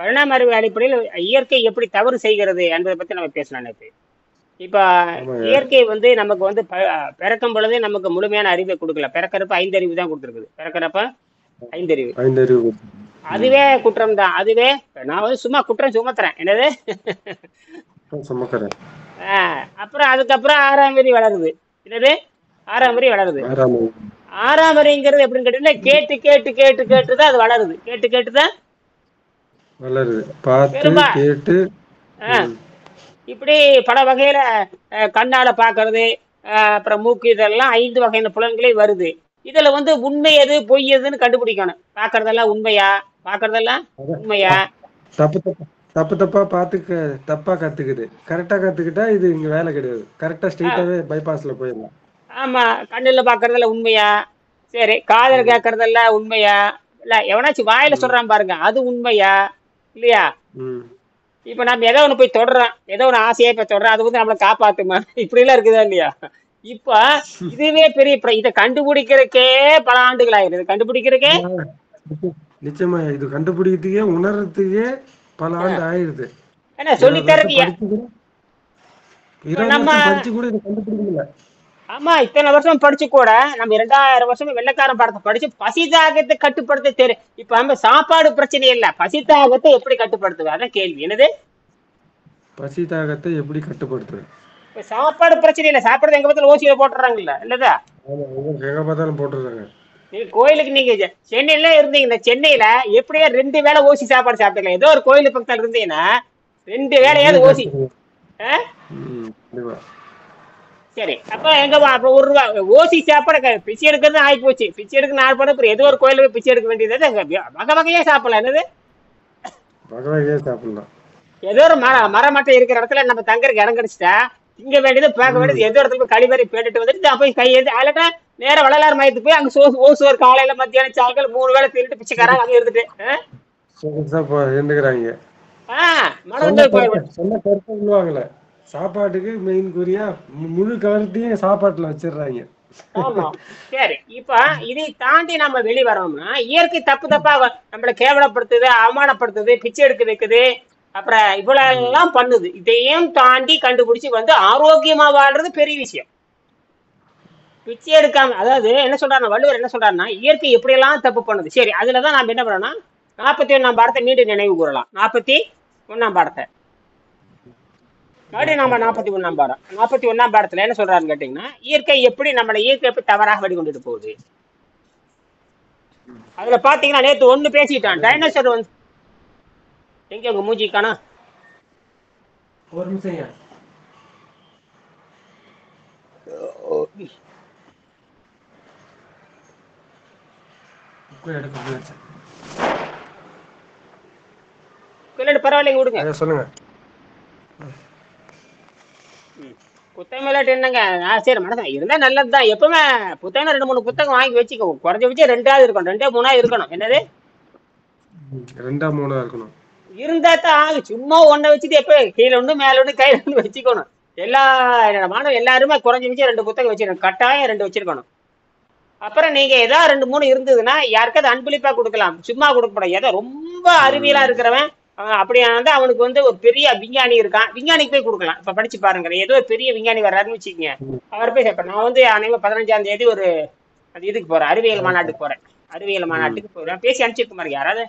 பரிணாம அறிவு அடிப்படையில் இயற்கை எப்படி தவறு செய்கிறது என்பதை பத்தி நம்ம பேசலாம் நேத்து. இப்ப ஆமாங்க. இயற்கை வந்து நமக்கு வந்து பிறக்கும் பொழுதே நமக்கு முழுமையான அறிவை கொடுக்கல. பிறக்கிறப்ப 5 அறிவு தான் கொடுத்துருக்குது. பிறக்கிறப்ப 5 அறிவு. ஐந்தறிவு. ம். அதுவே குற்றம் தான். அதுவே நான் வந்து சும்மா குற்றம் சுமத்துறேன். என்னது? சுமக்கிறேன். அப்புறம் அதுக்கப்புறம் 6ஆம் அறிவு வளருது. என்னது? 6ஆம் அறிவு வளருது. ஆறாம் 6ஆம் அறிவுங்கிறது எப்படின்னு கேட்டீங்கன்னா, கேட்டு கேட்டு கேட்டு கேட்டு தான் அது வளருது. கேட்டு கேட்டு தான் வளருது. பார்த்து பெரும்பா கேட்டு. ஆஹ் ம். இப்படி பல வகையில கண்ணால பாக்குறது, அப்புறம் மூக்கு, இதெல்லாம் 5 வகையான புலன்களே வருது. இதுல வந்து உண்மை எது பொய் எதுன்னு கண்டுபிடிக்கணும். பாக்குறதெல்லாம் உண்மையா, பாக்குறதெல்லாம் அதான் உண்மையா? தப்பு தப்பு தப்பு தப்பா பார்த்து தப்பா கத்துக்குது. கரெக்டா கத்துக்கிட்டா இது இங்க வேலை கிடையாது. கரெக்டா ஆஹ் ஸ்ட்ரெயிட்டாவே பைபாஸ்ல போயிடலாம். ஆமா, கண்ணுல பாக்குறதெல்லாம் உண்மையா? சரி, காதுல ம். கேட்கறதெல்லாம் உண்மையா? இல்ல எவனாச்சும் வாயில ம். சொல்றான் பாருங்க, அது உண்மையா இல்லையா? ம். இப்ப நம்ம ஏதோ ஒண்ணு போய் தொடுறோம், ஏதோ ஒண்ணு ஆசையா போய் தொடுறோம், அது வந்து நம்மளை காப்பாத்துமா? இப்படி எல்லாம் இருக்குதா இல்லையா? இப்ப இதுவே பெரிய இதை கண்டுபிடிக்கிறதுக்கே பல ஆண்டுகள் ஆயிருது. கண்டுபிடிக்கிறதுக்கே நிச்சயமா இது கண்டுபிடிக்கிறதுக்கே உணர்றதுக்கே பல ஆண்டு அஹ், ஆயிருது. என்ன 20 வருஷம் சொல்லித்தரது. படிச்சு கூட இப்ப 20 நம்ம வருஷம் படிச்சு கூட இதை கண்டுபிடிக்கல. ஆமா, இத்தனை வருஷம் படிச்சு கூட நம்ம 2000 வருஷம் வெள்ளைக்காரன் படத்தை படிச்சு பசி தாகத்தை கட்டுப்படுத்த தெரியும். இப்ப நம்ம சாப்பாடு பிரச்சனை இல்ல, பசி தாகத்தை எப்படி கட்டுப்படுத்துவது அதான் கேள்வி. என்னது? பசி தாகத்தை எப்படி கட்டுப்படுத்துறது? இப்ப சாப்பாடு பிரச்சனை இல்ல, சாப்பாடு எங்க பத்தில ஓசியில போட்டுறாங்கல்ல இல்லதா? ஆமா, எங்க பார்த்தாலும் போட்டுருக்காங்க. நீங்க கோயிலுக்கு நீங்க சென்னையில இருந்தீங்க, இந்த சென்னையில எப்படியா 2 வேளை ஓசி சாப்பாடு சாப்பிட்டுக்கலாம். ஏதோ ஒரு கோயில் பக்கத்துல இருந்தீங்கன்னா 2 எங்கேயோ வேளையாவது ஓசி. சாப்பிட்டுருக்காங்க. ஆஹ் கண்டிப்பா. சரி, அப்ப எங்க அப்ப ₹1 ஓசி சாப்பாடு பிச்சை எடுக்கிறது ஆகி போச்சு. பிச்சை எடுக்க 4 படம், அப்புறம் ஏதோ ஒரு கோயில போய் பிச்சை எடுக்க வேண்டியது. வகை வகையா சாப்பிடலாம். என்னது? வகை சாப்பிடலாம். ஏதோ ஒரு மரமட்டை இருக்கிற இடத்துல நம்ம தங்கறதுக்கு இடம் கிடைச்சிட்டா திங்க வேண்டியது, பார்க்க ம். வேண்டியது, ஏதோ இடத்துல போய் கழிவறை பேட்டுட்டு வந்துட்டு போய் கையெழுத்து அதுலட்டா நேரம் வள்ளலார் மையத்துக்கு போய் அங்க ஓசுவார் காலையில மத்தியானம் சாயங்காலம் 3 வேளை திருட்டு பிச்சைக்காரன் அங்க இருந்துட்டு இருந்துக்கிறாங்க. மனம் வந்து போயிடுவேன். சொன்ன கருத்தை சொல்லுவாங்கல்ல, சாப்பாட்டுக்கு மெயின் குறியா முழு கருத்தையும் சாப்பாட்டுல வச்சிடுறாங்க. ஆமா. சரி, இப்ப இதை தாண்டி நம்ம வெளி வரோம்னா இயற்கை தப்பு தப்பா நம்மளை கேவலப்படுத்துது, அவமானப்படுத்துது, பிச்சை எடுக்க வைக்குது, அப்புறம் இவ்வளவு ம். எல்லாம் பண்ணுது. இதையும் தாண்டி கண்டுபிடிச்சு வந்து ஆரோக்கியமா வாழ்றது பெரிய விஷயம். பிச்சை எடுக்காம, அதாவது என்ன சொல்றாரு வள்ளுவர், என்ன சொல்றாருன்னா இயற்கை எப்படியெல்லாம் தப்பு பண்ணுது. சரி, அதுலதான் நாம என்ன பண்ணோம்னா 41ஆம் பாடத்தை மீண்டும் நினைவு கூறலாம். 41ஆம் பாடத்தை மறுபடியும் நம்ம 41ஆம் பாடம், 41ஆம் பாடத்துல என்ன சொல்றாருன்னு கேட்டீங்கன்னா, இயற்கை எப்படி எப்படி தவறாக வழிகொண்டுட்டு போகுது. அதுல பாத்தீங்கன்னா நேத்து ஒண்ணு பேசிட்டான், டைனோசர் வந்து எங்க உங்க மூஞ்சி காணா? ஒரு நிமிஷம். பரவாயில்லைங்க, விடுங்க. சொல்லுங்க. புத்தகம் விளையாட்டு என்னங்க? சரி, மனசு இருந்தா நல்லதுதான். எப்பவுமே புத்தகம் 2-3 புத்தகம் வாங்கி வச்சுக்கோ. குறைஞ்சபட்சம் 2ஆவது இருக்கணும், 2-3 இருக்கணும். என்னது? 2-3 இருக்கணும். இருந்தா தான் ஆகு. சும்மா ஒன்ன வச்சுட்டு எப்ப கீழே ஒண்ணு மேல ஒண்ணு கையில ஒண்ணு வச்சுக்கணும். எல்லா மாணவ எல்லாருமே குறைஞ்சபட்சம் 2 புத்தகம் வச்சிருக்கணும். கட்டாயம் 2 வச்சிருக்கணும். அப்புறம் நீங்க ஏதாவது 2-3 இருந்ததுன்னா யாருக்காவது அன்பளிப்பா கொடுக்கலாம். சும்மா கொடுக்கப்படாது. ஏதோ ரொம்ப அறிவியலா இருக்கிறவன் அப்படியா இருந்தா அவனுக்கு வந்து ஒரு பெரிய விஞ்ஞானி இருக்கான், விஞ்ஞானிக்கு போய் கொடுக்கலாம். இப்ப படிச்சு பாருங்க, ஏதோ பெரிய விஞ்ஞானி வர்றாருன்னு வச்சுக்கோங்க, அவர் போய் இப்ப நான் வந்து அனைவரும் 15ஆம் தேதி ஒரு இதுக்கு போறேன், அறிவியல் மாநாட்டுக்கு போறேன். அறிவியல் மாநாட்டுக்கு போறேன், பேசி அனுப்பிச்சிருக்க மாதிரி யாராவது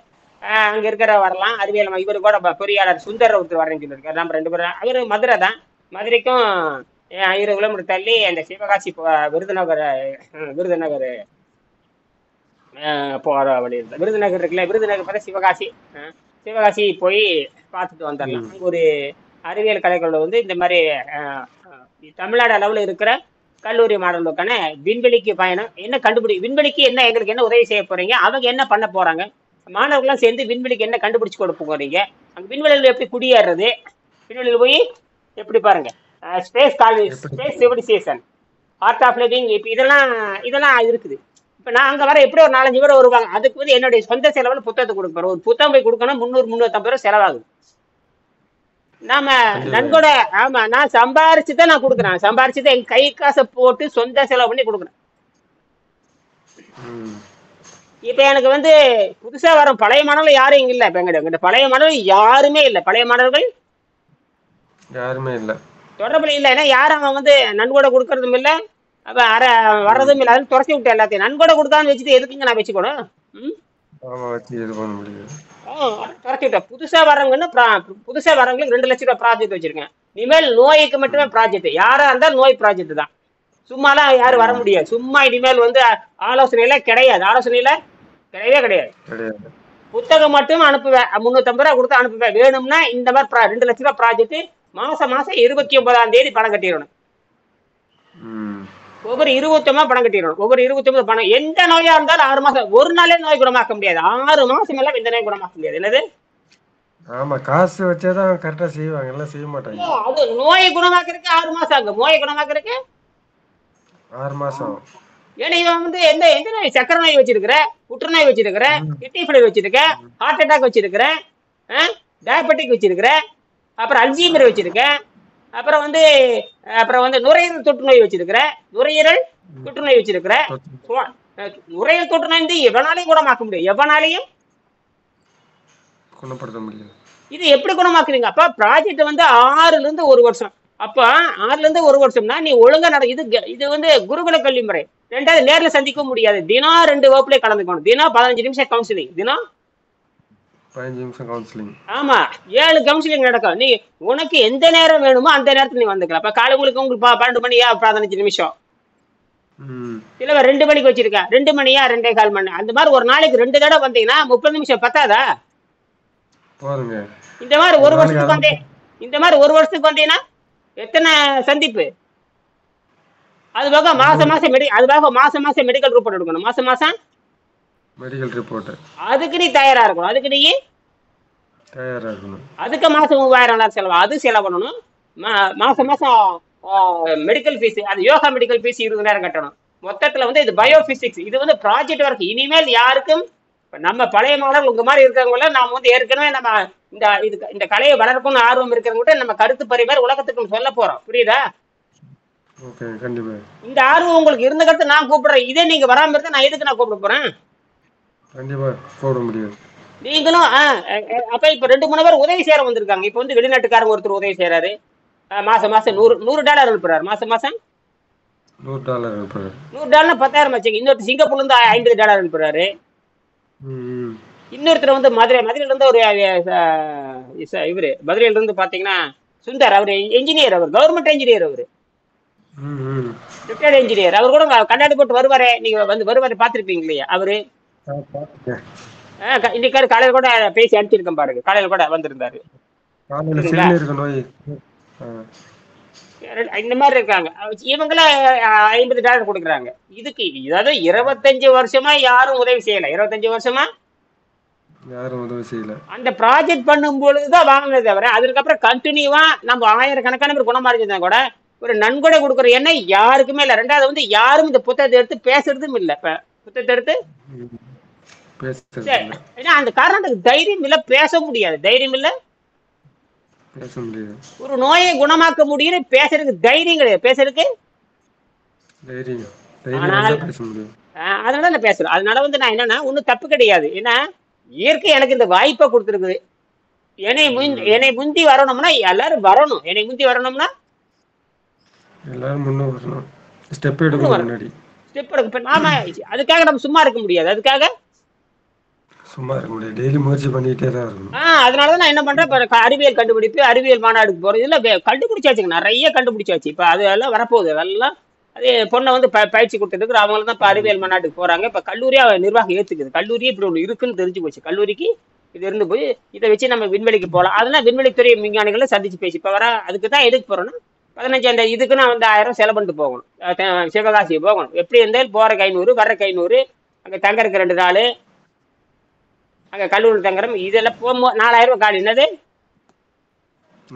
அங்க இருக்கிற வரலாம். அறிவியல் இவரு கூட பொறியாளர் சுந்தர் ஒருத்தர் வரேன்னு சொல்லியிருக்காரு. நம்ம 2 பேரும். அவரு மதுரை தான். மதுரைக்கும் 20 கிலோமீட்டர் தள்ளி அந்த சிவகாசி விருதுநகர் போற வழி இருக்கு. விருதுநகர் இருக்குல்ல, விருதுநகர் பார்த்தா சிவகாசி. சிவகாசி போய் பார்த்துட்டு வந்துடலாம். அங்க ஒரு அறிவியல் கலைகளோட வந்து இந்த மாதிரி தமிழ்நாடு அளவில் இருக்கிற கல்லூரி மாணவர்களுக்கான விண்வெளிக்கு பயணம் என்ன விண்வெளிக்கு என்ன எங்களுக்கு என்ன உதவி செய்ய போறீங்க, அவங்க என்ன பண்ண போறாங்க, மாணவர்கள்லாம் சேர்ந்து விண்வெளிக்கு என்ன கண்டுபிடிச்சு கொடுக்க போறீங்க, அங்க விண்வெளியில் எப்படி குடியேறது, விண்வெளியில் போய் எப்படி பாருங்க, space college, space civilization, art of living, இப்போ இதெல்லாம் இருக்குது. இப்போ நான் அங்கே வர எப்படி ஒரு 4-5 பேர் வருவாங்க. அதுக்கு வந்து என்னுடைய சொந்த செலவில் புத்தகத்தை கொடுப்பேன். ஒரு புத்தகம் போய் கொடுக்கணும் 300-350 ரூபா செலவாகுது. நாம நன்கொட, ஆமா, நான் சம்பாரிச்சுதான் நான் கொடுக்குறேன். சம்பாரிச்சுதான் என் கை காசை போட்டு சொந்த செலவு பண்ணி கொடுக்குறேன். இப்ப எனக்கு வந்து புதுசா வரும் பழைய மாணவர்கள் யாரும் இங்க இல்ல. இப்ப எங்கிட்ட பழைய மாணவர்கள் யாருமே இல்ல. பழைய மாணவர்கள் யாருமே இல்ல. தொடர்புல இல்ல. ஏன்னா யாரும் அவன் வந்து நன்கொடை கொடுக்கறதும் இல்ல. அப்ப வர்றதும் இல்ல. அது துரத்தி விட்டு எல்லாத்தையும் நன்கொடை கொடுக்கான்னு வச்சுட்டு எதுக்குங்க நான் வச்சுக்கணும்? ஆமா, வச்சு இது பண்ண முடியாது. துரத்தி விட்டேன். புதுசா வரவங்களுக்கு 2 லட்சம் ரூபாய் ப்ராஜெக்ட் வச்சிருக்கேன். இனிமேல் நோய்க்கு மட்டுமே ப்ராஜெக்ட். யாரா இருந்தாலும் நோய் ப்ராஜெக்ட் தான். சும்மாலாம் யாரும் வர முடியாது. சும்மா இனிமேல் வந்து ஆலோசனையில கிடையாது. ஆலோசனையில கிடையவே கிடையாது. புத்தகம் மட்டும் அனுப்புவேன். 350 ரூபா கொடுத்து அனுப்புவேன். வேணும்னா இந்த மாதிரி 2 லட்சம் ரூபாய் ப்ராஜெக்ட் மாசம் 29ஆம் தேதி பணம் கட்டிடணும். ஒவ்வொரு 29 பணம் கட்டிடணும். ஒவ்வொரு 29 பணம். எந்த நோயா இருந்தாலும் 6 மாசம், ஒரு நாளே நோய் குணமாக்க முடியாது. 6 மாசம் எல்லாம் எந்த நோய் குணமாக்க முடியாது. என்னது? ஆமா, காசு வச்சாதான் கரெக்டா செய்வாங்க, எல்லாம் செய்ய மாட்டாங்க. அது நோயை குணமாக்குறதுக்கு 6 மாசம் ஆகும். நோயை குணமாக்குறதுக்கு 6 மாசம். ஏன்னா இவன் வந்து எந்த நோய், சக்கரை நோய் வச்சிருக்கிற, புற்றுநோய் வச்சிருக்கிற, கிட்னி ஃபெயிலியர் வச்சிருக்க, ஹார்ட் அட்டாக் வச்சிருக்கிற, டயபெட்டிக் வச்சிருக்கிற, அப்புறம் அல்ஜீமர் வச்சிருக்க, அப்புறம் வந்து நுரையீரல் தொற்று நோய் வச்சிருக்கிற, நுரையீரல் தொற்று நோய் வச்சிருக்கிற. நுரையீரல் தொற்று நோய் வந்து எவனாலையும் குணமாக்க முடியும். எவனாலையும் குணப்படுத்த முடியாது. இது எப்படி குணமாக்குறீங்க? அப்ப ப்ராஜெக்ட் வந்து 6ல இருந்து 1 வருஷம். அப்ப 6ல இருந்து 1 வருஷம்னா நீ ஒழுங்கா இது வந்து குருகுல கல்வி முறை. 2வது நேர்ல சந்திக்க முடியாது. தினம் 2 வகுப்புல கலந்துக்கணும். தினம் 15 நிமிஷம் கவுன்சிலிங். தினம் 15 நிமிஷம் கவுன்சிலிங். ஆமா, 7 கவுன்சிலிங் நடக்கும். நீ உனக்கு எந்த நேரம் வேணுமோ அந்த நேரத்துல நீ வந்துக்கலாம். அப்ப காலை உங்களுக்கு 12 மணியா 15 நிமிஷம். சில 2 மணிக்கு வச்சிருக்கேன். 2 மணியா 2.25 மணி. அந்த மாதிரி ஒரு நாளைக்கு 2 தடவை வந்தீங்கன்னா 30 நிமிஷம் பத்தாதா? இந்த மாதிரி ஒரு வருஷத்துக்கு வந்தீங்கன்னா எத்தனை சந்திப்பு? அது போக மாசம் மாசம் மெடிக்கல் ரிப்போர்ட் எடுக்கணும். மாசம் மெடிக்கல் ரிப்போர்ட். அதுக்கு நீ தயாரா இருக்கணும். அதுக்கு மாசம் 3000 செலவு. அது செலவு பண்ணணும். மாசம் மெடிக்கல் ஃபீஸ், அது யோகா மெடிக்கல் ஃபீஸ் 20,000 கட்டணும். மொத்தத்துல வந்து இது பயோபிசிக்ஸ். இது வந்து ப்ராஜெக்ட் ஒர்க். இனிமேல் யாருக்கும் நம்ம பழைய மாணவர்கள் உங்க மாதிரி இருக்கிறவங்கள நாம வந்து ஏற்கனவே நம்ம இந்த கலையை வளர்க்கணும்னு ஆர்வம் இருக்கிறவங்க நம்ம கருத்து பரிமாறி உலகத்துக்கு சொல்ல போறோம். புரியுதா? இந்த ஆர்வம் உங்களுக்கு இருந்த கருத்து நான் கூப்பிடுறேன். இதே நீங்க வராம இருந்தா நான் எதுக்கு கூப்பிட போறேன்? நீங்களும் அப்ப இப்ப 2-3 பேர் உதவி சேர வந்திருக்காங்க. இப்ப வந்து வெளிநாட்டுக்காரங்க ஒருத்தர் உதவி செய்யறாரு. மாசம் $100 அனுப்புறாரு. மாசம் $100 10,000 வச்சுங்க. இன்னொருத்தர் சிங்கப்பூர்ல இருந்து $50 அனுப்புறாரு. இன்னொருத்தர் வந்து மதுரையில இருந்து ஒரு மதுரையில இருந்து பாத்தீங்கன்னா சுந்தர், அவரு என்ஜினியர், அவர் கவர்மெண்ட் என்ஜினியர், அவரு ரிட்டையர்ட் என்ஜினியர். அவர் கூட கண்ணாடி போட்டு வருவாரு. நீங்க வந்து வருவாரு, பாத்துருப்பீங்க இல்லையா? அவரு இன்னைக்கு காலையில கூட பேசி அனுப்பிச்சிருக்கேன் பாருங்க. காலையில கூட வந்திருந்தாரு. இந்த மாதிரி இருக்காங்க. இவங்கள $50 கொடுக்குறாங்க. இதுக்கு அதாவது 25 வருஷமா யாரும் உதவி செய்யல. 25 வருஷமா யாரும் உதவி செய்யல. அந்த ப்ராஜெக்ட் பண்ணும் பொழுதுதான் வாங்கினது தவிர அதுக்கப்புறம் கண்டினியூவா நம்ம 1000கணக்கான பேர் குணமாறிஞ்சா கூட ஒரு நன்கொடை கொடுக்குற எண்ணம் யாருக்குமே இல்லை. 2வது வந்து யாரும் இந்த புத்தகத்தை எடுத்து பேசுறதும் இல்லை. இப்ப புத்தகத்தை எடுத்து ஏன்னா அந்த காரணத்துக்கு தைரியம் இல்ல, பேச முடியாது. தைரியம் இல்ல, ஒரு நோயை குணமாக்க முடியும் பேசுறதுக்கு தைரியம் கிடையாது. பேசுறதுக்கு அதனால நான் பேசுறேன். அதனால வந்து நான் என்னன்னா ஒன்னும் தப்பு கிடையாது. ஏன்னா இயற்கை எனக்கு இந்த வாய்ப்பை கொடுத்துருக்குது. என்னை முந்தி வரணும்னா எல்லாரும் வரணும். என்னை முந்தி வரணும்னா எல்லாரும் ஸ்டெப் எடுக்க. நாம அதுக்காக நம்ம சும்மா இருக்க முடியாது. அதுக்காக சும்மா இருக்க முடியாது. டெய்லி முயற்சி பண்ணிட்டே தான் இருக்கணும். அதனாலதான் நான் என்ன பண்றேன், இப்ப அறிவியல் கண்டுபிடிப்பு, அறிவியல் மாநாடுக்கு போறது இல்ல கண்டுபிடிச்சாச்சுங்க. நிறைய கண்டுபிடிச்சாச்சு. இப்ப அது எல்லாம் வரப்போகுது. அதெல்லாம் அதே பொண்ணை வந்து பயிற்சி கொடுத்துருக்கு. அவங்களும் தான் இப்ப அறிவியல் மாநாட்டுக்கு போறாங்க. இப்ப கல்லூரியா நிர்வாகம் ஏத்துக்குது. கல்லூரியே இப்படி ஒண்ணு இருக்குன்னு தெரிஞ்சு போச்சு. கல்லூரிக்கு இது இருந்து போய் இதை வச்சு நம்ம விண்வெளிக்கு போகலாம். அதெல்லாம் விண்வெளித்துறை விஞ்ஞானிகளை சந்திச்சு பேசி இப்ப வர. அதுக்கு தான் எதுக்கு போறோம்னா 15 இதுக்கு நான் வந்து 1000 செலவு பண்ணிட்டு போகணும். சிவகாசி போகணும். எப்படி இருந்தாலும் போறக்கு 500, வர்றக்கு 500, அங்க தங்கறதுக்கு 2 நாள், அங்க கல்லூரி தங்குறோம். இதெல்லாம் போகும்போது 4000 காலி. என்னது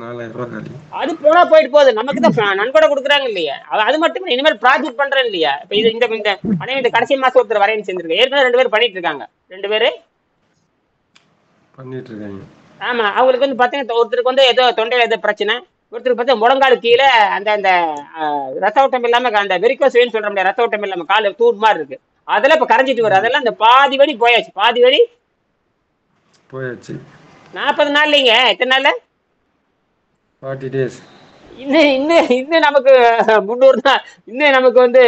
4000 காலி? அது போனா போயிட்டு போகுது. நமக்கு தான் நன்கொடை கொடுக்குறாங்க இல்லையா? அது மட்டும் இனிமேல் ப்ராஜெக்ட் பண்றேன் இல்லையா? இப்ப இது இந்த கடைசி மாசம் ஒருத்தர் வரையன்னு செஞ்சிருக்கேன். ஏற்கனவே 2 பேர் பண்ணிட்டு இருக்காங்க. 2 பேரு பண்ணிட்டு இருக்காங்க. ஆமா, அவங்களுக்கு வந்து பாத்தீங்கன்னா ஒருத்தருக்கு வந்து ஏதோ தொண்டையில ஏதோ பிரச்சனை, ஒருத்தருக்கு பார்த்தா முழங்கால் கீழே அந்த ரத்த ஓட்டம் இல்லாம அந்த வெரிகோஸ் வெயின் சொல்ற முடியாது, ரத்த ஓட்டம் இல்லாம கால தூர் மாதிரி இருக்கு. அதெல்லாம் இப்ப கரைஞ்சிட்டு வரும். அதெல்லாம் இந்த பாதி வழி போயாச்சு, பாதி வழி போயாச்சு. 40 நாள்லீங்க. எத்தனை நாள்ல? 40 days. இன்னும் இன்னும் இன்னும் நமக்கு 300 நாள், இன்னும் நமக்கு வந்து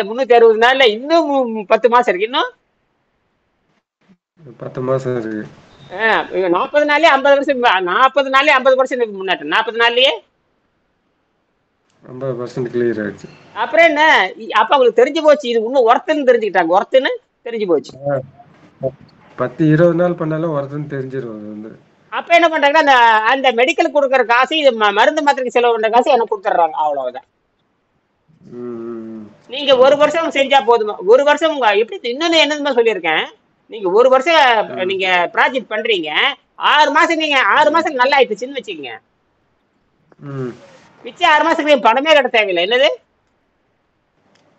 360 நாள்ல இன்னும் 10 மாசம் இருக்கு. இன்னும் 10 மாசம் இருக்கு. 40 நாள்லயே 50 வருஷம், 40 நாள்லயே 50% முன்னேற்றம், 40 நாள்லயே 50% கிளியர் ஆயிடுச்சு. அப்புறம் என்ன, அப்ப அவங்களுக்கு தெரிஞ்சு போச்சு இது இன்னும் ஒர்த்துன்னு தெரிஞ்சுக்கிட்டாங்க, ஒர்த்துன்னு தெரிஞ்சு போச்சு. 10-20 நாள் பண்ணாலும் ஒருத்தன் தெரிஞ்சிடும் அது வந்து. அப்ப என்ன பண்றாங்கன்னா அந்த அந்த மெடிக்கல் கொடுக்குற காசு, இது மருந்து மாத்திரைக்கு செலவு பண்ற காசு எனக்கு கொடுத்துட்றாங்க, அவ்வளவுதான். நீங்க ஒரு வருஷம் செஞ்சா போதுமா, ஒரு வருஷம் எப்படி. இன்னொன்னு என்னதுமா சொல்லியிருக்கேன், நீங்க ஒரு வருஷம் நீங்க ப்ராஜெக்ட் பண்றீங்க, 6 மாசம் நீங்க 6 மாசம் நல்லா ஆயிடுச்சுன்னு வச்சுக்கோங்க, மிச்சம் 6 மாசத்துக்கு பணமே கட்ட தேவையில்லை. என்னது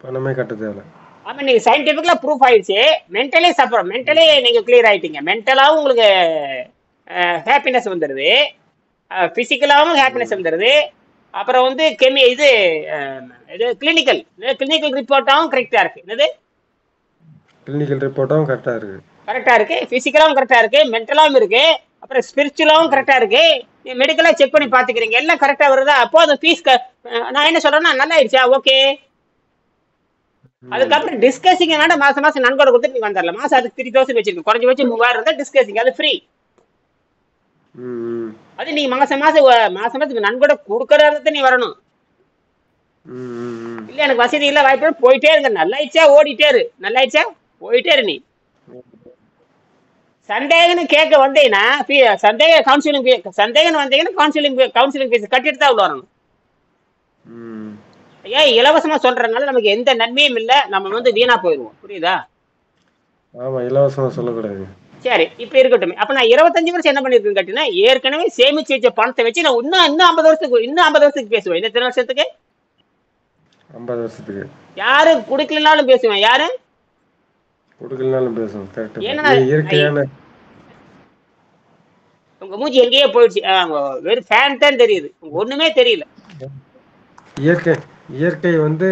பணமே கட்ட தேவையில்லை. ஆமா, நீங்க சயின்டிபிக்கலா ப்ரூஃப் ஆயிடுச்சு. மென்டலி சப்போர்ட், மென்டலி நீங்க கிளியர் ஆயிட்டீங்க, மென்டலாவும் உங்களுக்கு ஹாப்பினஸ் வந்துடுது, பிசிக்கலாவும் ஹாப்பினஸ் வந்துடுது. அப்புறம் வந்து இது கிளினிக்கல் ரிப்போர்ட்டாவும் கரெக்டா இருக்கு. என்னது கிளினிக்கல் ரிப்போர்ட்டாவும் கரெக்டா இருக்கு, கரெக்டா இருக்கு, பிசிக்கலாவும் கரெக்டா இருக்கு, மென்டலாவும் இருக்கு, அப்புறம் ஸ்பிரிச்சுவலாவும் கரெக்டா இருக்கு. மெடிக்கலா செக் பண்ணி பாத்துக்கிறீங்க, எல்லாம் கரெக்டா வருதா, அப்போ அந்த ஃபீஸ் நான் என்ன சொல்றேன்னா நல்லா ஆயிடுச்சா, ஓகே. அதுக்கப்புறம் டிஸ்கசிங் வேண்டாம், மாசம் மாசம் நன்கொடை கொடுத்து நீங்க வந்துடலாம். மாசம் அதுக்கு 3000 வச்சிருக்கு, குறைஞ்ச வச்சு 3000 இருந்தா டிஸ்கசிங் அது ஃப்ரீ. அது நீங்க மாசம் மாசம் நன்கொடை கொடுக்கறத நீ வரணும். இல்ல எனக்கு வசதி இல்ல, வாய்ப்பு போயிட்டே இருங்க, நல்லாயிடுச்சா ஓடிட்டே இரு, நல்லாயிடுச்சா போயிட்டே இரு. நீ சந்தேகம்னு கேட்க வந்தீங்கன்னா சந்தேகம் சந்தேகம் வந்தீங்கன்னா கவுன்சிலிங் ஃபீஸ் கட்டிட்டு தான் உள்ள வரணும். ஏன் இலவசமா சொல்றதுனால நமக்கு எந்த நன்மையும் இல்ல, நம்ம வந்து வீணா போயிடுவோம், புரியுதா? ஆமா, இலவசமா சொல்லக்கூடாது. சரி, இப்ப இருக்கட்டும். அப்ப நான் 25 வருஷம் என்ன பண்ணிருக்கேன்னு கேட்டீங்கன்னா, ஏற்கனவே சேமிச்சு வச்ச பணத்தை வச்சு நான் இன்னும் 50 வருஷத்துக்கு பேசுவேன். இந்த எத்தனை வருஷத்துக்கு? 50 வருஷத்துக்கு. யாரு குடுக்கலனாலும் பேசுவேன், யாரு குடுக்கலனாலும் பேசுவேன். கரெக்ட். ஏன்னா இயற்கையான உங்க மூஞ்சி எங்கேயே போயிடுச்சு, வெறும் ஃபேன் தான் தெரியுது, ஒண்ணுமே தெரியல. இயற்கை வந்து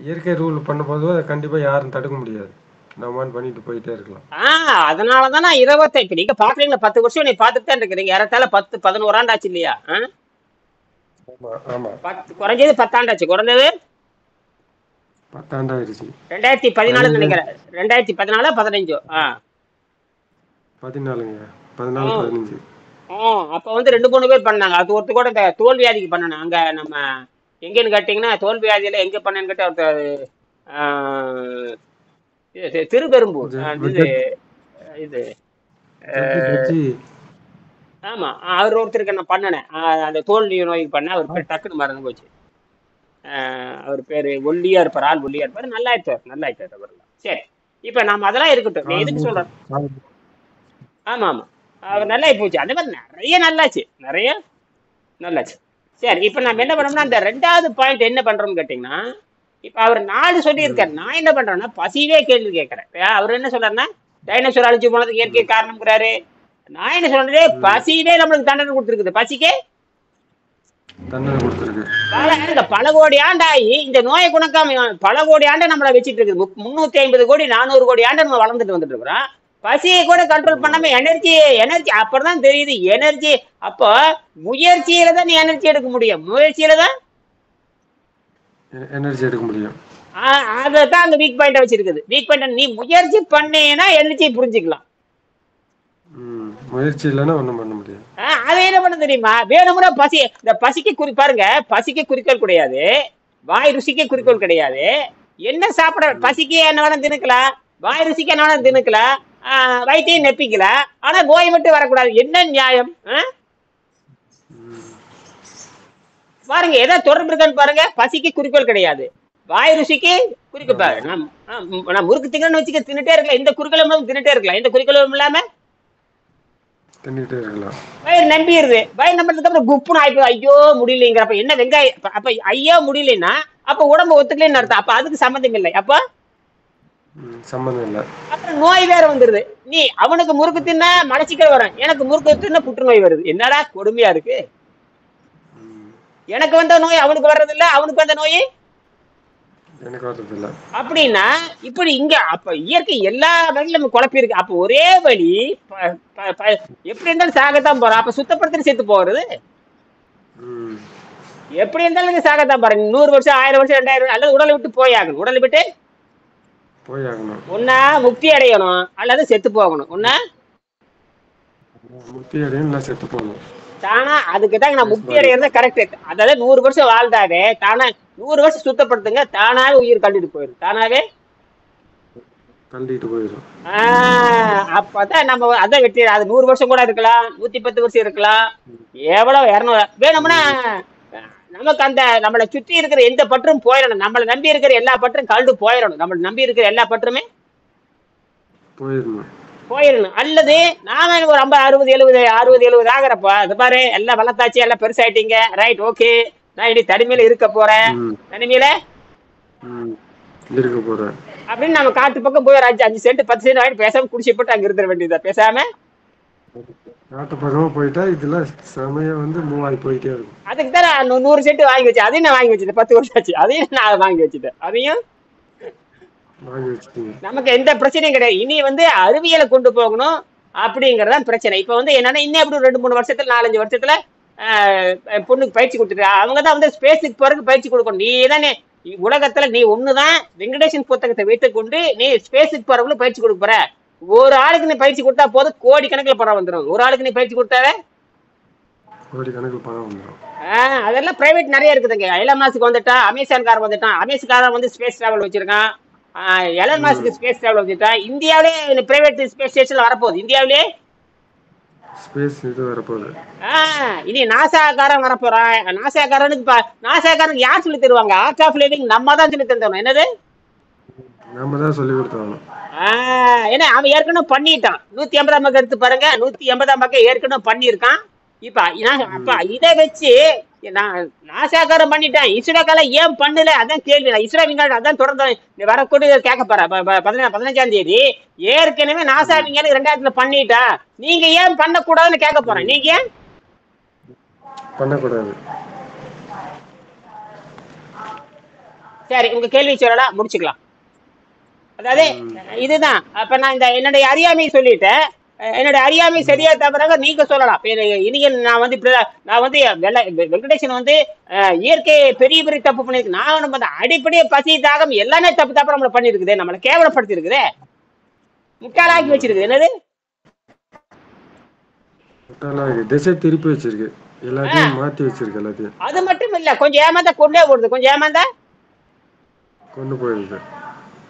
இயற்கை ரூல் பண்ணும்போது அதை கண்டிப்பா யாரும் தடுக்க முடியாது, நம்ம பண்ணிட்டு போயிட்டே இருக்கலாம். அதனாலதான் நான் 25 நீங்க பாக்குறீங்களா, 10 வருஷம் நீ பாத்துட்டு தான் இருக்கிறீங்க. ஏறத்தால 10-11 ஆண்டாச்சு இல்லையா? குறைஞ்சது 10 ஆண்டாச்சு, குறைஞ்சது 10 ஆண்டாயிருச்சு. 2014 நினைக்கிறேன், 2014 15 14-15. அப்ப வந்து 2-3 பேர் பண்ணாங்க. அது ஒருத்தர் கூட இந்த தோல் வியாதிக்கு பண்ணணும். அங்க நம்ம எங்கன்னு கேட்டீங்கன்னா, தோல் வியாதியில எங்க பண்ணேன்னு கேட்டா ஒருத்தர் திருப்பெரும்பூர், இது ஆமா, அவர் ஒருத்தருக்கு நான் பண்ணனேன். அந்த தோல் நோய்க்கு பண்ண, அவர் பேர் டக்குன்னு மறந்து போச்சு. அவர் பேரு ஒல்லியா இருப்பார், ஆள் ஒல்லியா இருப்பாரு, நல்லா ஆயிட்டார் அவர்லாம். சரி, இப்ப நாம அதெல்லாம் இருக்கட்டும், நீ எதுக்கு சொல்றேன். ஆமா ஆமா, அவர் நல்லா போச்சு. அந்த மாதிரி நிறைய நல்லாச்சு. சரி, இப்ப நம்ம என்ன பண்ணோம்னா, அந்த 2வது பாயிண்ட் என்ன பண்றோம்னு கேட்டீங்கன்னா, இப்ப அவர் 4 சொல்லி இருக்காரு. நான் என்ன பண்றேன்னா பசிவே கேள்வி கேட்கிறேன். அவர் என்ன சொல்றாருன்னா, டைனோசர் அழிச்சு போனதுக்கு இயற்கை காரணம்ங்கிறாரு. நான் என்ன சொல்றேன், பசிவே நம்மளுக்கு தண்டனை கொடுத்துருக்குது. பசிக்கு தண்டனை கொடுத்துருக்கு. பல கோடி ஆண்டாயி இந்த நோயை குணக்காம பல கோடி ஆண்டை நம்மள வச்சிட்டு இருக்குது. 350 கோடி 400 கோடி ஆண்டை நம்ம வளர்ந்துட்டு வந்துட்டு இருக்கிறோம். பசியை கூட கண்ட்ரோல் பண்ணாம எனர்ஜி அப்பதான் தெரியுது. எனர்ஜி அப்போ முயற்சியில தான் நீ எனர்ஜி எடுக்க முடியும், முயற்சியில தான் எனர்ஜி எடுக்க முடியும். அதான் அந்த வீக் பாயிண்ட் வச்சிருக்குது. வீக் பாயிண்ட் நீ முயற்சி பண்ணீங்கன்னா எனர்ஜி புரிஞ்சுக்கலாம், முயற்சி இல்லைன்னா ஒண்ணும் பண்ண முடியாது. அதை என்ன பண்ண தெரியுமா, வேணும்னா இந்த பசிக்கு பாருங்க, பசிக்கு குறிக்கோள் கிடையாது, வாய் ருசிக்கு குறிக்கோள் கிடையாது. என்ன சாப்பிட பசிக்கு என்ன வேணா திணுக்கலாம், வாய் ருசிக்கு என்ன வேணா திணுக்கலாம், வயிற்றையும் நெப்பிக்கலாம், ஆனா நோய் மட்டும் வரக்கூடாது. என்ன நியாயம் பாருங்க, ஏதாவது தொடர்பு இருக்கான்னு பாருங்க. பசிக்கு குறிக்கோள் கிடையாது, வாய் ருசிக்கு குறிக்கோள். நான் முறுக்கு திங்கன்னு வச்சுக்க தின்னுட்டே இருக்கலாம், இந்த குறிக்கோளும் தின்னுட்டே இருக்கலாம், இந்த குறிக்கோளும் இல்லாம வயிறு நம்பிடுது. வயிறு நம்புறதுக்கு அப்புறம் குப்புன்னு ஆயிப்போ, ஐயோ முடியலைங்கிறப்ப என்ன வெங்காயம், அப்ப ஐயோ முடியலன்னா அப்ப உடம்பு ஒத்துக்கலன்னு அர்த்தம். அப்ப அதுக்கு சம்மந்தம் இல்லை, அப்ப சம்மந்தம் இல்லை. அப்புறம் நோய் வேற வந்துருது. நீ அவனுக்கு முறுக்கு தின்னா மனசிக்கல் வரும், எனக்கு முறுக்கு தின்னா புற்றுநோய் வருது. என்னடா கொடுமையா இருக்கு. எனக்கு வந்த நோய் அவனுக்கு வர்றது இல்ல, அவனுக்கு வந்த நோய் எனக்கு வர்றது இல்ல. அப்படின்னா இப்படி இங்க அப்ப இயற்கை எல்லா வகையிலும் நம்ம குழப்பி இருக்கு. அப்ப ஒரே வழி எப்படி இருந்தாலும் சாகத்தான் போறோம். அப்ப சுத்தப்படுத்தி செத்து போறது ம். எப்படி இருந்தாலும் சாகத்தான் போறேன். 100 வருஷம் 1000 வருஷம் 2000 அல்லது உடலை விட்டு போயாகணும். உடலை விட்டு போய் ஆகணும். ஒன்னா முக்தி அடையணும் அல்லது செத்து போகணும். ஒன்னா முக்தி அடையும் இல்லை செத்து போகணும். தானா அதுக்கு தான் நான் Yes, முக்தி body. அடையிறத கரெக்ட். அதாவது 100 வருஷம் வாழ்ந்தாவே தானா 100 வருஷம் சுத்தப்படுத்துங்க, தானாவே உயிர் கண்டிட்டு போயிடும். தானாவே தள்ளிட்டு போயிடும். அப்பதான் நம்ம அதான் வெற்றி. அது 100 வருஷம் கூட இருக்கலாம், 110 வருஷம் இருக்கலாம், எவ்வளவு 200 வேணும்னா நமக்கு அந்த நம்மளை சுற்றி இருக்கிற எந்த பற்றும் போயிடணும். நம்மளை நம்பி இருக்கிற எல்லா பற்றும் கலந்து போயிடணும். நம்மளை நம்பி இருக்கிற எல்லா பற்றுமே போயிடணும். போயிடணும். அல்லது நாம ஒரு 50 60 70 ஆகிறப்ப அது பாரு எல்லாம் வளர்த்தாச்சு, எல்லாம் பெருசாயிட்டீங்க, ரைட் ஓகே, நான் இனி தனிமையில இருக்க போறேன், ம். தனிமையில ம். இருக்க போறேன். அப்படின்னு நம்ம காட்டு பக்கம் போய் ஒரு 5 சென்ட் 10 சென்ட் வாங்கிட்டு பேசாம குடிச்சு போட்டு அங்க இருந்துட வேண்டியதா. பேசாம நாட்டு பக்கமா போயிட்டா இதுல சமயம் வந்து மூவ் ஆகி போயிட்டே இருக்கும். அதுக்கு தான் நான் 100 சென்ட் வாங்கி வச்சேன். அதையும் நான் வாங்கி வச்சுட்டேன். 10 வருஷம் ஆச்சு, அதையும் நான் வாங்கி வச்சுட்டேன். அதையும் வாங்கி வச்சுட்டீங்க. நமக்கு எந்த பிரச்சனையும் கிடையாது. இனி வந்து அறிவியலை கொண்டு போகணும் அப்படிங்கறதான் பிரச்சனை. இப்ப வந்து என்னன்னா இன்னும் எப்படி 2-3 வருஷத்துல 4-5 வருஷத்துல பொண்ணுக்கு பயிற்சி கொடுத்துட்டு அவங்கதான் வந்து ஸ்பேஸுக்கு போறதுக்கு பயிற்சி கொடுக்கணும். நீ தானே உலகத்துல நீ ஒண்ணுதான் வெங்கடேசன் புத்தகத்தை வைத்துக் கொண்டு நீ ஸ்பேஸுக்கு போறவங்களும் பயிற்சி கொடுக்க போற. ஒரு ஆளுக்கு நீ பயிற்சி கொடுத்தா போதும், கோடி கணக்கில் பணம் வந்துடும். ஒரு ஆளுக்கு நீ பயிற்சி கொடுத்தாவே கோடி கணக்கில் பணம் வந்துடும். அதெல்லாம் பிரைவேட் நிறைய இருக்குதுங்க. எலன் மாஸ்க் வந்துட்டான், அமேசான்காரன் வந்துட்டான். அமேசான்காரன் வந்து ஸ்பேஸ் டிராவல் வச்சிருக்கான். எலன் மாஸ்க் ஸ்பேஸ் டிராவல் வச்சிருக்கான். இந்தியாவிலே பிரைவேட் ஸ்பேஸ் ஸ்டேஷன்ல வரப்போகுது. இந்தியாவிலே ஸ்பேஸ் இது வரப்போகுது. இனி நாசாக்காரன் வரப்போறான். நாசாக்காரனுக்கு யார் சொல்லி தருவாங்க? ஆர்ட் ஆஃப் லிவிங் நம்ம தான் சொல்லி தந்தோம். என்னது நாம தான் சொல்லி கொடுத்தோம். ஏன்னா அவன் ஏற்கனவே பண்ணிட்டான். 150 பக்கம் எடுத்து பாருங்க, 150 பக்கம் ஏற்கனவே பண்ணியிருக்கான். இப்ப அப்ப இதை வச்சு நான் நாசாக்காரன் பண்ணிட்டேன், இஸ்ரோக்கால ஏன் பண்ணல அதான் கேள்வி. நான் இஸ்ரோ விஞ்ஞானி அதான் தொடர்ந்து வரக்கூடிய கேட்க போறேன். 15ஆம் தேதி ஏற்கனவே நாசா விஞ்ஞானி 2000 பண்ணிட்டா, நீங்க ஏன் பண்ணக்கூடாதுன்னு கேட்க போறேன். நீங்க ஏன் பண்ணக்கூடாது? சரி உங்க கேள்வி சொல்லலாம், முடிச்சுக்கலாம். அதாவது இதுதான். அப்ப நான் இந்த என்னுடைய அறியாமையை சொல்லிட்டேன். என்னோட அறியாமை சரியா தவறாக நீங்க சொல்லலாம். இனிய நான் வந்து வெங்கடேசன் வந்து இயற்கை பெரிய பெரிய தப்பு பண்ணிருக்கு. நான் நம்ம அடிப்படையே பசி தாகம் எல்லாமே தப்பு நம்மள பண்ணிருக்குது. நம்மளை கேவலப்படுத்தி இருக்குது, முட்டாளாக்கி வச்சிருக்கு. என்னது திசை திருப்பி வச்சிருக்கு, எல்லாத்தையும் மாத்தி வச்சிருக்கு. எல்லாத்தையும் அது மட்டும் இல்ல, கொஞ்சம் ஏமாந்தா கொண்டே போடுது, கொஞ்சம் ஏமாந்தா கொண்டு போயிருக்கு.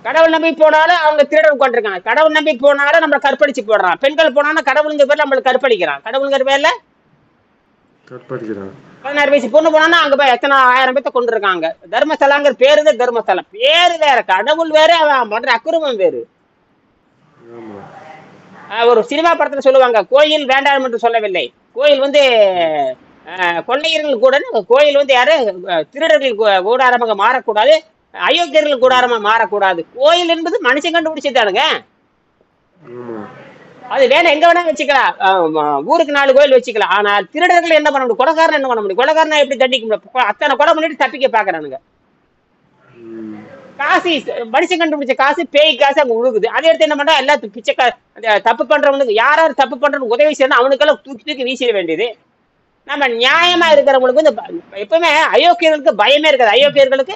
கடவுள் நம்பி போனாலும் அவங்க திருடன் கொண்டிருக்காங்க. கடவுள் நம்பி போனாலும் நம்மளை கற்பழிச்சு போடுறான். பெண்கள் போனாலும் கடவுளுங்க பேர்ல நம்மளை கற்பழிக்கிறான். கடவுளுங்கிற பேர்ல கற்பழிக்கிறான். 16 வயசு பொண்ணு போனா அங்க போய் எத்தனை 1000 பேத்த கொண்டு இருக்காங்க. தர்மஸ்தலாங்கிற பேரு தான் தர்மஸ்தலம். பேரு வேற, கடவுள் வேற, அவன் பண்ற அக்கிரமம் வேறு. ஒரு சினிமா படத்துல சொல்லுவாங்க, கோயில் வேண்டாம் என்று சொல்லவில்லை, கோயில் வந்து கொள்ளையர்கள் கூட, கோயில் வந்து யாரு திருடர்கள் கூடாரமாக மாறக்கூடாது, அயோக்கியர்கள் கூடாரமா மாறக்கூடாது. கோயில் என்பது மனுஷன் கண்டுபிடிச்சதானுங்க. அது வேணா எங்க வேணா வச்சுக்கலாம், ஊருக்கு 4 கோயில் வச்சுக்கலாம். ஆனால் திருடர்கள் என்ன பண்ண முடியும்? கொலைகாரன் என்ன பண்ண முடியும்? கொலைகாரனா எப்படி தண்டிக்க முடியும்? அத்தனை கொலை பண்ணிட்டு தப்பிக்க பாக்குறானுங்க. காசு மனுஷன் கண்டுபிடிச்ச காசு, பேய் காசு அங்க உழுகுது. அதை எடுத்து என்ன பண்றா, எல்லாத்துக்கும் பிச்சை தப்பு பண்றவனுக்கு, யாராவது தப்பு பண்றவனுக்கு உதவி செய்யணும், அவனுக்கெல்லாம் தூக்கி வீசிட வேண்டியது. நம்ம நியாயமா இருக்கிறவங்களுக்கு வந்து எப்பவுமே அயோக்கியர்களுக்கு பயமே இருக்காது. அயோக்கியர்களுக்கு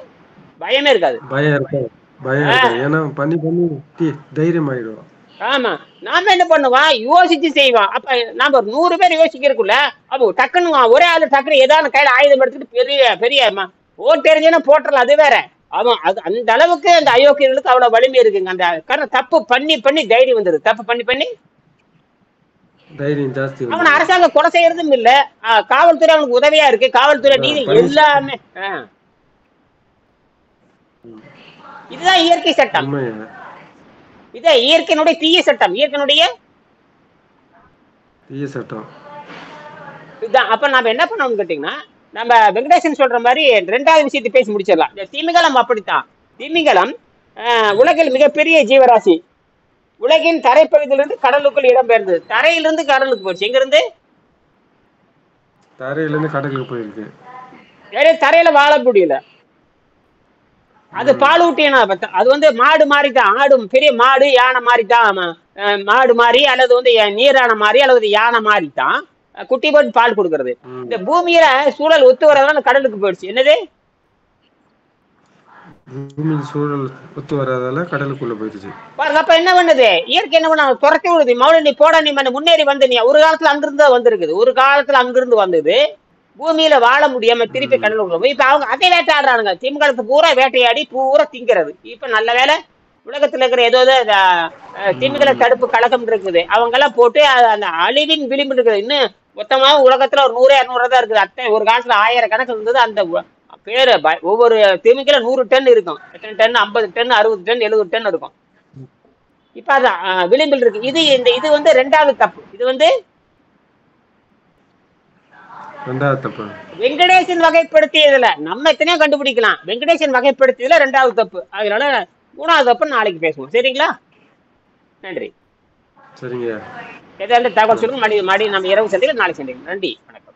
பயமே இருக்காது. பயம் இருக்காது. ஏன்னா பண்ணி தைரியம் ஆயிடும். ஆமா, நாம என்ன பண்ணுவோம், யோசிச்சு செய்வோம். அப்ப நாம ஒரு 100 பேர் யோசிக்கிறதுக்குள்ள அப்போ டக்குன்னு ஒரே ஆளு டக்குன்னு ஏதாவது கையில ஆயுதம் எடுத்துட்டு பெரிய ஓட்டு எறிஞ்சுன்னா போட்டுறலாம். அது வேற. அவன் அந்த அளவுக்கு அந்த அயோக்கியர்களுக்கு அவ்வளவு வலிமை இருக்குங்க. அந்த காரணம் தப்பு பண்ணி தைரியம் வந்துருது. தப்பு பண்ணி தைரியம் ஜாஸ்தி. அவன் அரசாங்கம் கொலை செய்யறதும் இல்ல, காவல்துறை அவனுக்கு உதவியா இருக்கு. காவல்துறை நீதி எல்லாமே. இதுதான் இயற்கை சட்டம். இத இயற்கையினுடைய தீய சட்டம். இயற்கையினுடைய தீய சட்டம் இதுதான். அப்ப நாம என்ன பண்ணணும்னு கேட்டீங்கன்னா, நம்ம வெங்கடேசன் சொல்ற மாதிரி 2வது விஷயத்தை பேசி முடிச்சிடலாம். இந்த திமிங்கலம் அப்படித்தான். திமிங்கலம் உலகில் மிகப்பெரிய ஜீவராசி. உலகின் தரைப்பகுதியிலிருந்து கடலுக்குள் இடம்பெயர்ந்தது. தரையிலிருந்து கடலுக்கு போச்சு. எங்க இருந்து? தரையிலிருந்து கடலுக்கு போயிருக்கு. தரையில வாழ முடியல. அது பாலூட்டின அது வந்து மாடு மாதிரி தான். ஆடு பெரிய மாடு யானை மாதிரி தான். மாடு மாதிரி அல்லது வந்து நீரான மாதிரி அல்லது யானை மாதிரி தான் குட்டி போட்டு பால் கொடுக்கறது. இந்த பூமியில சூழல் ஒத்து வரதால கடலுக்கு போயிடுச்சு. என்னது? பூமியில் சூழல் ஒத்து வராதால கடலுக்குள்ள போயிடுச்சு. பாருங்க, அப்ப என்ன பண்ணுது இயற்கை? என்ன பண்ண துரத்தி விடுது. மௌன நீ போட, நீ முன்னேறி வந்து நீ ஒரு காலத்துல அங்கிருந்து வந்திருக்குது, ஒரு காலத்துல அங்கிருந்து வந்தது. பூமியில வாழ முடியாம திருப்பி கடலுக்குள்ள போய் இப்ப அவங்க அதே வேட்டையாடுறானுங்க. திமுக பூரா வேட்டையாடி பூரா திங்கிறது. இப்ப நல்ல வேலை உலகத்துல இருக்கிற ஏதோ திமிங்கல தடுப்பு கழகம் இருக்குது, அவங்க எல்லாம் போட்டு அந்த அழிவின் விளிம்பு இருக்குது. இன்னும் மொத்தமா உலகத்துல ஒரு 100 200 தான் இருக்குது. அத்தனை ஒரு காலத்துல 1000 கணக்கு இருந்தது. அந்த பேரு ஒவ்வொரு திமிங்கல 100 டன் இருக்கும். எத்தனை டன்? 50 டன், 60 டன், 70 டன் இருக்கும். இப்ப அதான் விளிம்பில் இருக்கு. இது வந்து 2வது தப்பு. இது வந்து 2வது தப்பு. வெங்கடேசன் வகைப்படுத்தியதுல நம்ம எத்தனையோ கண்டுபிடிக்கலாம். வெங்கடேசன் வகைப்படுத்தியதுல 2வது தப்பு. அதனால 3வது தப்பு நாளைக்கு பேசுவோம். சரிங்களா? நன்றி. சரிங்க. ஏதாவது தகவல் சொல்லுங்க. மறுபடியும் நம்ம இரவு சந்திக்க, நாளைக்கு சந்திக்கலாம். நன்றி, வணக்கம்.